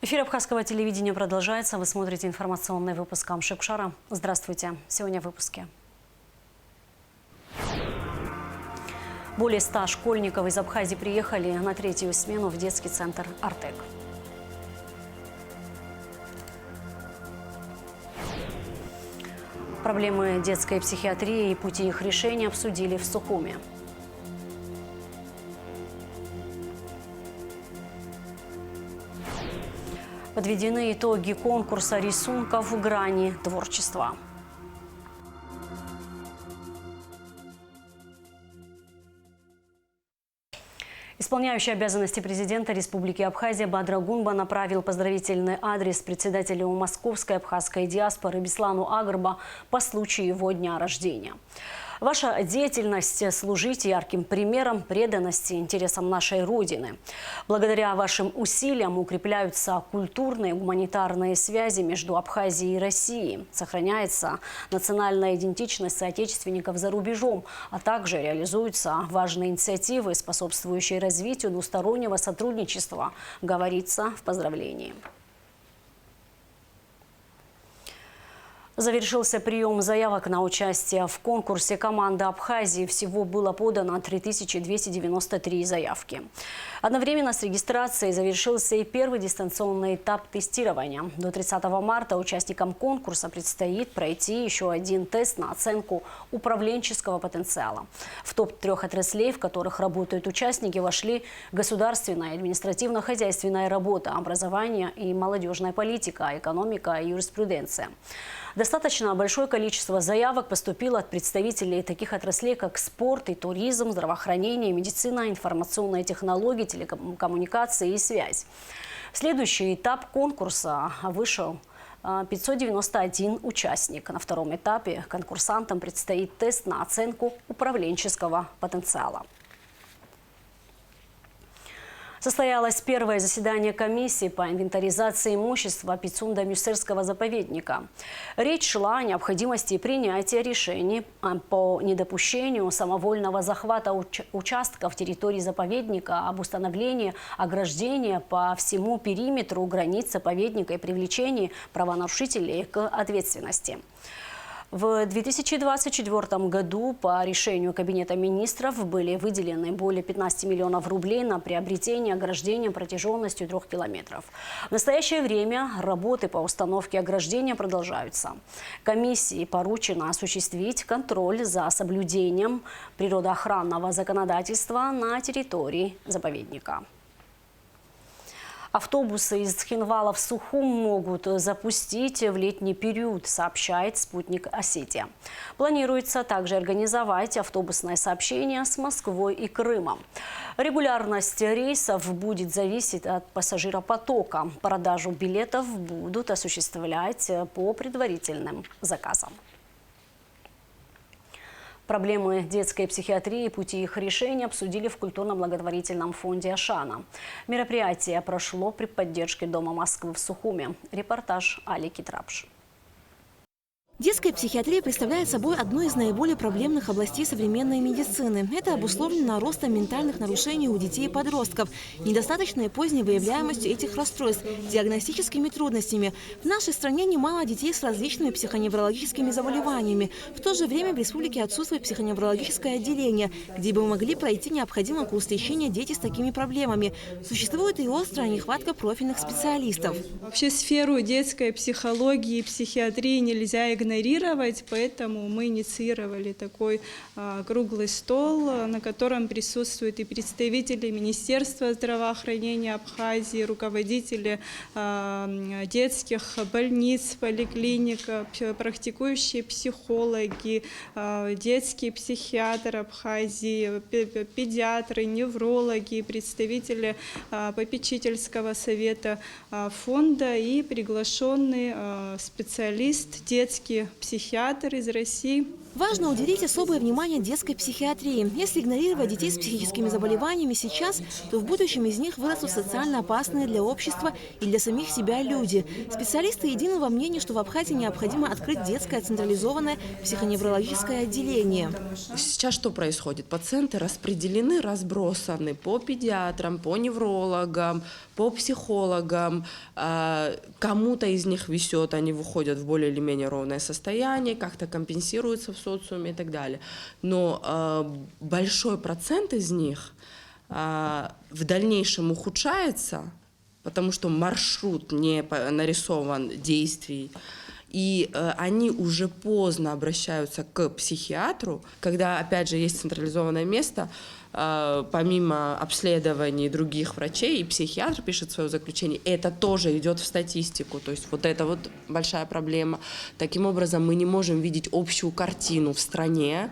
Эфир Абхазского телевидения продолжается. Вы смотрите информационный выпуск Амшикшара. Здравствуйте. Сегодня в выпуске. Более 100 школьников из Абхазии приехали на третью смену в детский центр «Артек». Проблемы детской психиатрии и пути их решения обсудили в Сухуме. Подведены итоги конкурса рисунков «Грани творчества». Исполняющий обязанности президента Республики Абхазия Бадра Гунба направил поздравительный адрес председателю московской абхазской диаспоры Беслану Агрба по случаю его дня рождения. Ваша деятельность служит ярким примером преданности интересам нашей Родины. Благодаря вашим усилиям укрепляются культурные и гуманитарные связи между Абхазией и Россией. Сохраняется национальная идентичность соотечественников за рубежом, а также реализуются важные инициативы, способствующие развитию двустороннего сотрудничества, говорится в поздравлении. Завершился прием заявок на участие в конкурсе команды Абхазии. Всего было подано 3293 заявки. Одновременно с регистрацией завершился и первый дистанционный этап тестирования. До 30 марта участникам конкурса предстоит пройти еще один тест на оценку управленческого потенциала. В топ-3 отраслей, в которых работают участники, вошли государственная и административно-хозяйственная работа, образование и молодежная политика, экономика и юриспруденция. Достаточно большое количество заявок поступило от представителей таких отраслей, как спорт и туризм, здравоохранение, медицина, информационные технологии, телекоммуникации и связь. В следующий этап конкурса вышел 591 участник. На втором этапе конкурсантам предстоит тест на оценку управленческого потенциала. Состоялось первое заседание комиссии по инвентаризации имущества Пицунда-Мюссерского заповедника. Речь шла о необходимости принятия решений по недопущению самовольного захвата участков территории заповедника, об установлении ограждения по всему периметру границ заповедника и привлечении правонарушителей к ответственности. В 2024 году по решению Кабинета министров были выделены более 15 миллионов рублей на приобретение ограждения протяженностью 3 километров. В настоящее время работы по установке ограждения продолжаются. Комиссии поручено осуществить контроль за соблюдением природоохранного законодательства на территории заповедника. Автобусы из Цхинвала в Сухум могут запустить в летний период, сообщает спутник Осетия. Планируется также организовать автобусное сообщение с Москвой и Крымом. Регулярность рейсов будет зависеть от пассажиропотока. Продажу билетов будут осуществлять по предварительным заказам. Проблемы детской психиатрии и пути их решения обсудили в культурно-благотворительном фонде «Ашана». Мероприятие прошло при поддержке Дома Москвы в Сухуме. Репортаж Али Китрапш. Детская психиатрия представляет собой одну из наиболее проблемных областей современной медицины. Это обусловлено ростом ментальных нарушений у детей и подростков, недостаточной поздней выявляемостью этих расстройств, диагностическими трудностями. В нашей стране немало детей с различными психоневрологическими заболеваниями. В то же время в республике отсутствует психоневрологическое отделение, где бы могли пройти необходимый курс лечения дети с такими проблемами. Существует и острая нехватка профильных специалистов. Вообще сферу детской психологии и психиатрии нельзя игнорировать, поэтому мы инициировали такой круглый стол, на котором присутствуют и представители Министерства здравоохранения Абхазии, руководители детских больниц, поликлиник, практикующие психологи, детский психиатр Абхазии, педиатры, неврологи, представители попечительского совета фонда и приглашенный специалист, детский психиатр из России. Важно уделить особое внимание детской психиатрии. Если игнорировать детей с психическими заболеваниями сейчас, то в будущем из них вырастут социально опасные для общества и для самих себя люди. Специалисты едины во мнении, что в Абхазии необходимо открыть детское централизованное психоневрологическое отделение. Сейчас что происходит? Пациенты распределены, разбросаны по педиатрам, по неврологам, по психологам. Кому-то из них везет, они выходят в более или менее ровное состояние, как-то компенсируются в социуме и так далее. Но большой процент из них в дальнейшем ухудшается, потому что маршрут не нарисован действий, и они уже поздно обращаются к психиатру, когда, опять же, есть централизованное место, помимо обследований других врачей, и психиатр пишет свое заключение, это тоже идет в статистику, то есть вот это вот большая проблема. Таким образом, мы не можем видеть общую картину в стране,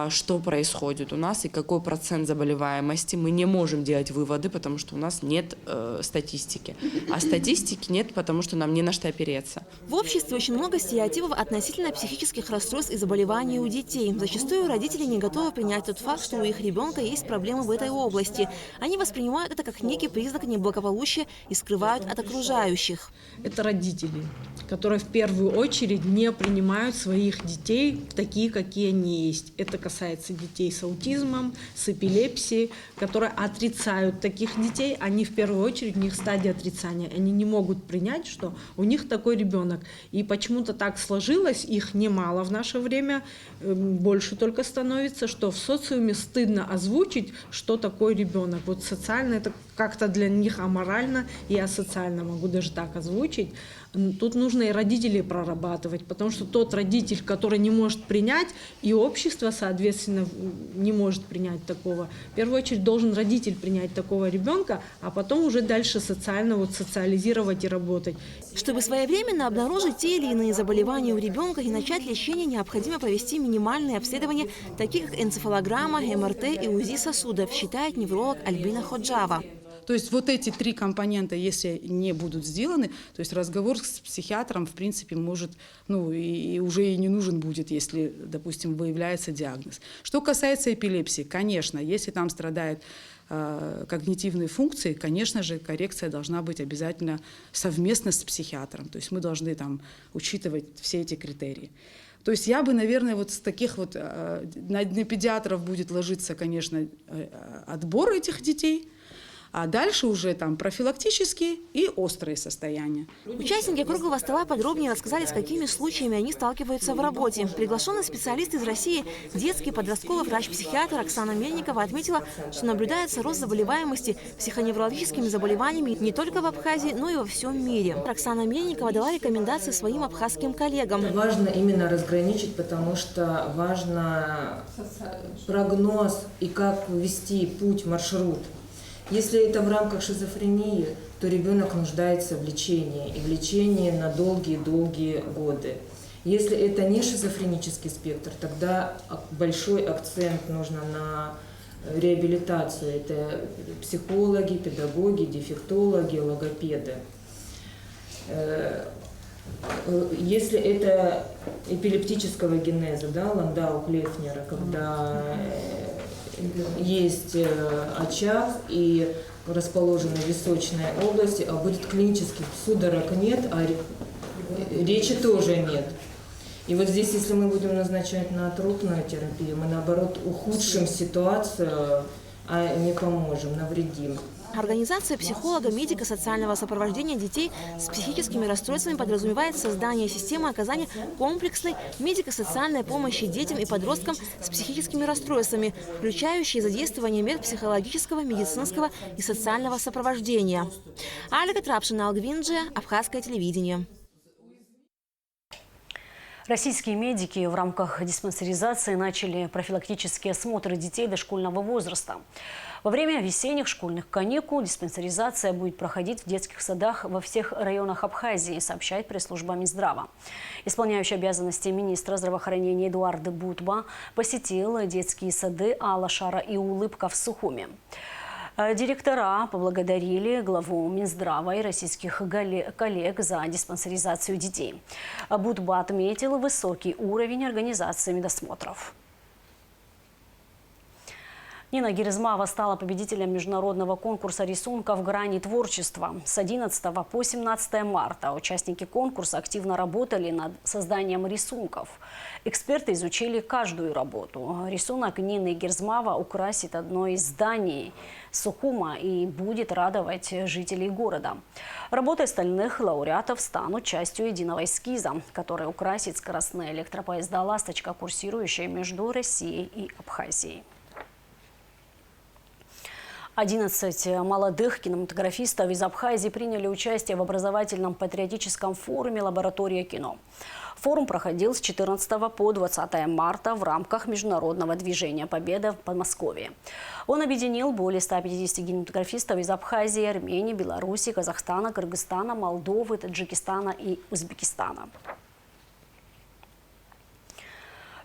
что происходит у нас и какой процент заболеваемости. Мы не можем делать выводы, потому что у нас нет статистики. А статистики нет, потому что нам не на что опереться. В обществе очень много стереотипов относительно психических расстройств и заболеваний у детей. Зачастую родители не готовы принять тот факт, что у их ребенка есть проблемы в этой области. Они воспринимают это как некий признак неблагополучия и скрывают от окружающих. Это родители, которые в первую очередь не принимают своих детей такие, какие они есть. Это касается детей с аутизмом, с эпилепсией, которые отрицают таких детей. Они в первую очередь, у них стадия отрицания. Они не могут принять, что у них такой ребенок. И почему-то так сложилось, их немало в наше время, больше только становится, что в социуме стыдно озвучить, что такой ребенок. Вот социально это как-то для них аморально и асоциально, могу даже так озвучить. Тут нужно и родителей прорабатывать, потому что тот родитель, который не может принять, и общество, соответственно, не может принять такого. В первую очередь должен родитель принять такого ребенка, а потом уже дальше социально социализировать и работать. Чтобы своевременно обнаружить те или иные заболевания у ребенка и начать лечение, необходимо провести минимальные обследования, такие как энцефалограмма, МРТ и УЗИ сосудов, считает невролог Альбина Ходжава. То есть вот эти три компонента, если не будут сделаны, то есть разговор с психиатром, в принципе, может, и уже и не нужен будет, если, допустим, выявляется диагноз. Что касается эпилепсии, конечно, если там страдают когнитивные функции, конечно же, коррекция должна быть обязательно совместно с психиатром. То есть мы должны там учитывать все эти критерии. То есть я бы, наверное, вот с таких вот, на педиатров будет ложиться, конечно, отбор этих детей, а дальше уже там профилактические и острые состояния. Участники круглого стола подробнее рассказали, с какими случаями они сталкиваются в работе. Приглашенный специалист из России, детский подростковый врач-психиатр Оксана Мельникова отметила, что наблюдается рост заболеваемости психоневрологическими заболеваниями не только в Абхазии, но и во всем мире. Оксана Мельникова дала рекомендации своим абхазским коллегам. Важно именно разграничить, потому что важно прогноз и как вести путь, маршрут. Если это в рамках шизофрении, то ребенок нуждается в лечении, и в лечении на долгие-долгие годы. Если это не шизофренический спектр, тогда большой акцент нужно на реабилитацию. Это психологи, педагоги, дефектологи, логопеды. Если это эпилептического генеза, Ландау-Клефнера, когда есть очаг и расположена в височной области, а будет клинических судорог нет, а речи тоже нет. И вот здесь, если мы будем назначать наотропную терапию, мы наоборот ухудшим ситуацию, а не поможем, навредим. Организация психолога, медика социального сопровождения детей с психическими расстройствами подразумевает создание системы оказания комплексной медико-социальной помощи детям и подросткам с психическими расстройствами, включающей задействование мер психологического, медицинского и социального сопровождения. Алика Трапшина, Алгвинджи, Абхазское телевидение. Российские медики в рамках диспансеризации начали профилактические осмотры детей дошкольного возраста. Во время весенних школьных каникул диспансеризация будет проходить в детских садах во всех районах Абхазии, сообщает пресс-служба Минздрава. Исполняющий обязанности министра здравоохранения Эдуард Бутба посетил детские сады Алашара и Улыбка в Сухуми. Директора поблагодарили главу Минздрава и российских коллег за диспансеризацию детей. Будба отметил высокий уровень организации медосмотров. Нина Герезмава стала победителем международного конкурса рисунков «Грани творчества». С 11 по 17 марта участники конкурса активно работали над созданием рисунков. Эксперты изучили каждую работу. Рисунок Нины Герезмава украсит одно из зданий Сухума и будет радовать жителей города. Работы остальных лауреатов станут частью единого эскиза, который украсит скоростные электропоезда «Ласточка», курсирующие между Россией и Абхазией. 11 молодых кинематографистов из Абхазии приняли участие в образовательном патриотическом форуме «Лаборатория кино». Форум проходил с 14 по 20 марта в рамках международного движения «Победа» в Подмосковье. Он объединил более 150 кинематографистов из Абхазии, Армении, Беларуси, Казахстана, Кыргызстана, Молдовы, Таджикистана и Узбекистана.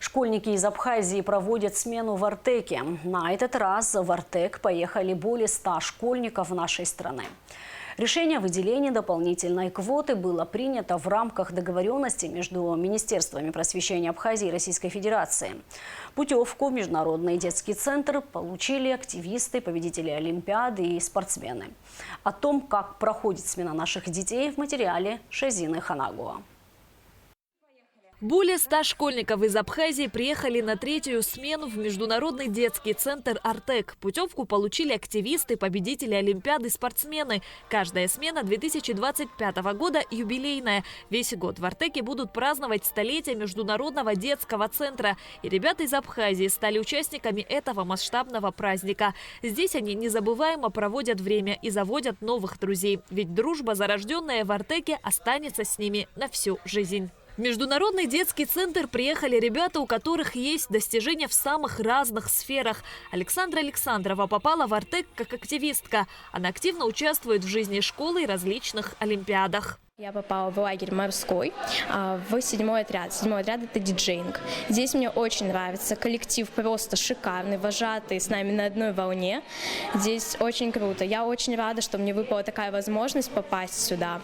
Школьники из Абхазии проводят смену в Артеке. На этот раз в Артек поехали более 100 школьников нашей страны. Решение о выделении дополнительной квоты было принято в рамках договоренности между Министерствами просвещения Абхазии и Российской Федерации. Путевку в Международный детский центр получили активисты, победители Олимпиады и спортсмены. О том, как проходит смена наших детей, в материале Шазины Ханагова. Более 100 школьников из Абхазии приехали на третью смену в Международный детский центр «Артек». Путевку получили активисты, победители Олимпиады, спортсмены. Каждая смена 2025 года юбилейная. Весь год в «Артеке» будут праздновать столетие Международного детского центра. И ребята из Абхазии стали участниками этого масштабного праздника. Здесь они незабываемо проводят время и заводят новых друзей. Ведь дружба, зарожденная в «Артеке», останется с ними на всю жизнь. В Международный детский центр приехали ребята, у которых есть достижения в самых разных сферах. Александра Александрова попала в «Артек» как активистка. Она активно участвует в жизни школы и различных олимпиадах. Я попала в лагерь морской, в 7-й отряд. 7-й отряд – это диджейнг. Здесь мне очень нравится. Коллектив просто шикарный, вожатый, с нами на одной волне. Здесь очень круто. Я очень рада, что мне выпала такая возможность попасть сюда.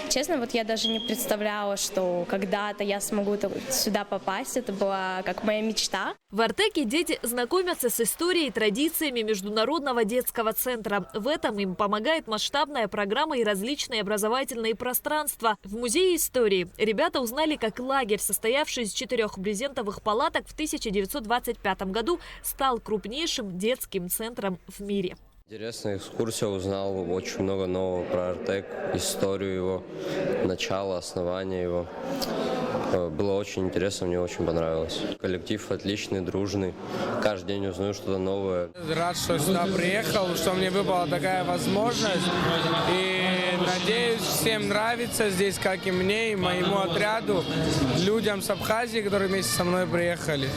Честно, вот я даже не представляла, что когда-то я смогу сюда попасть. Это была как моя мечта. В «Артеке» дети знакомятся с историей и традициями Международного детского центра. В этом им помогает масштабная программа и различные образовательные пространства. В Музее истории ребята узнали, как лагерь, состоявший из 4 брезентовых палаток, в 1925 году стал крупнейшим детским центром в мире. Интересная экскурсия, узнал очень много нового про «Артек», историю его, начало, основание его. Было очень интересно, мне очень понравилось. Коллектив отличный, дружный. Каждый день узнаю что-то новое. Рад, что сюда приехал, что мне выпала такая возможность. И надеюсь, всем нравится здесь, как и мне, и моему отряду, людям с Абхазии, которые вместе со мной приехали.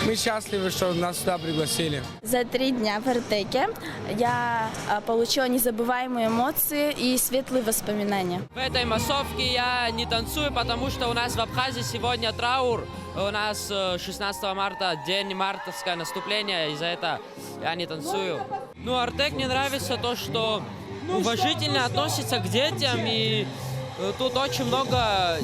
Мы счастливы, что нас сюда пригласили. За 3 дня в «Артеке» я получила незабываемые эмоции и светлые воспоминания. В этой массовке я не танцую, потому что у нас в Абхазии сегодня траур. У нас 16 марта, день мартовское наступление, из-за этого я не танцую. Ну, «Артек» мне нравится то, что уважительно относится к детям, и тут очень много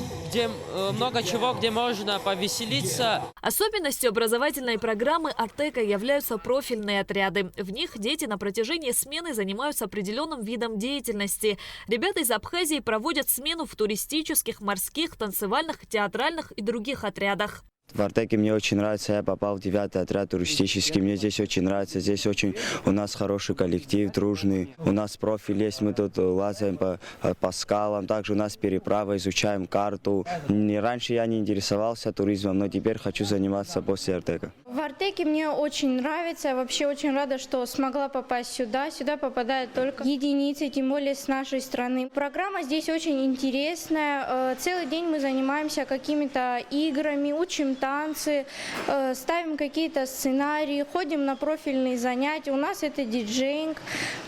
чего, где можно повеселиться. Особенностью образовательной программы «Артека» являются профильные отряды. В них дети на протяжении смены занимаются определенным видом деятельности. Ребята из Абхазии проводят смену в туристических, морских, танцевальных, театральных и других отрядах. В «Артеке» мне очень нравится, я попал в 9-й отряд туристический, мне здесь очень нравится, здесь очень у нас хороший коллектив, дружный, у нас профиль есть, мы тут лазаем по скалам, также у нас переправа, изучаем карту. Раньше я не интересовался туризмом, но теперь хочу заниматься после «Артека». В «Артеке» мне очень нравится, я вообще очень рада, что смогла попасть сюда. Сюда попадают только единицы, тем более с нашей страны. Программа здесь очень интересная, целый день мы занимаемся какими-то играми, учим танцы, ставим какие-то сценарии, ходим на профильные занятия. У нас это диджейнг.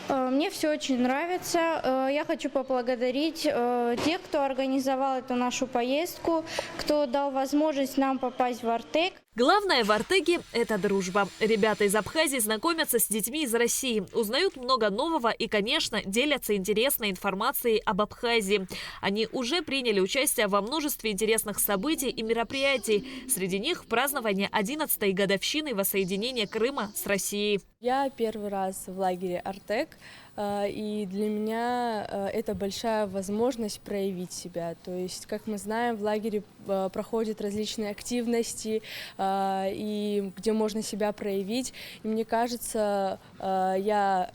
Мне все очень нравится. Я хочу поблагодарить тех, кто организовал эту нашу поездку, кто дал возможность нам попасть в «Артек». Главное в Артеке – это дружба. Ребята из Абхазии знакомятся с детьми из России, узнают много нового и, конечно, делятся интересной информацией об Абхазии. Они уже приняли участие во множестве интересных событий и мероприятий. Среди них празднование 11-й годовщины воссоединения Крыма с Россией. Я первый раз в лагере Артек, и для меня это большая возможность проявить себя. То есть, как мы знаем, в лагере проходят различные активности, и где можно себя проявить. И мне кажется, я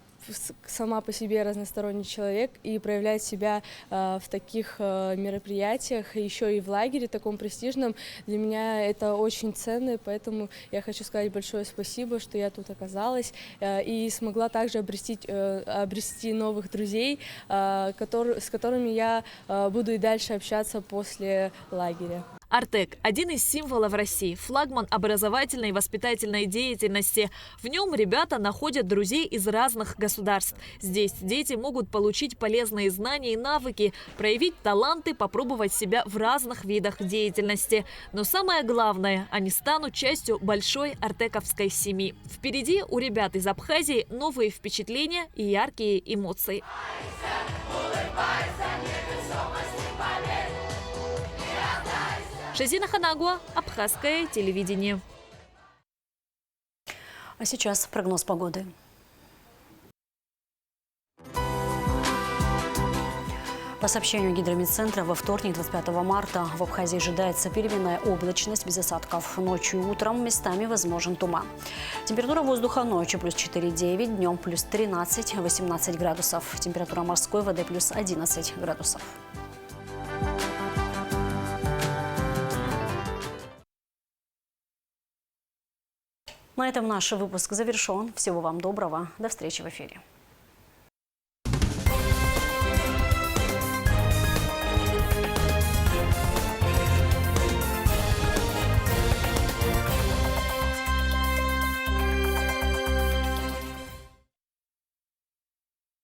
сама по себе разносторонний человек, и проявлять себя в таких мероприятиях, еще и в лагере таком престижном, для меня это очень ценно, и поэтому я хочу сказать большое спасибо, что я тут оказалась и смогла также обрести новых друзей, с которыми я буду и дальше общаться после лагеря. Артек – один из символов России, флагман образовательной и воспитательной деятельности. В нем ребята находят друзей из разных государств. Здесь дети могут получить полезные знания и навыки, проявить таланты, попробовать себя в разных видах деятельности. Но самое главное – они станут частью большой артековской семьи. Впереди у ребят из Абхазии новые впечатления и яркие эмоции. Шазина Ханагуа, Абхазское телевидение. А сейчас прогноз погоды. По сообщению Гидромедцентра, во вторник, 25 марта, в Абхазии ожидается переменная облачность без осадков. Ночью и утром местами возможен туман. Температура воздуха ночью плюс 4,9, днем плюс 13-18 градусов. Температура морской воды плюс 11 градусов. На этом наш выпуск завершен. Всего вам доброго. До встречи в эфире.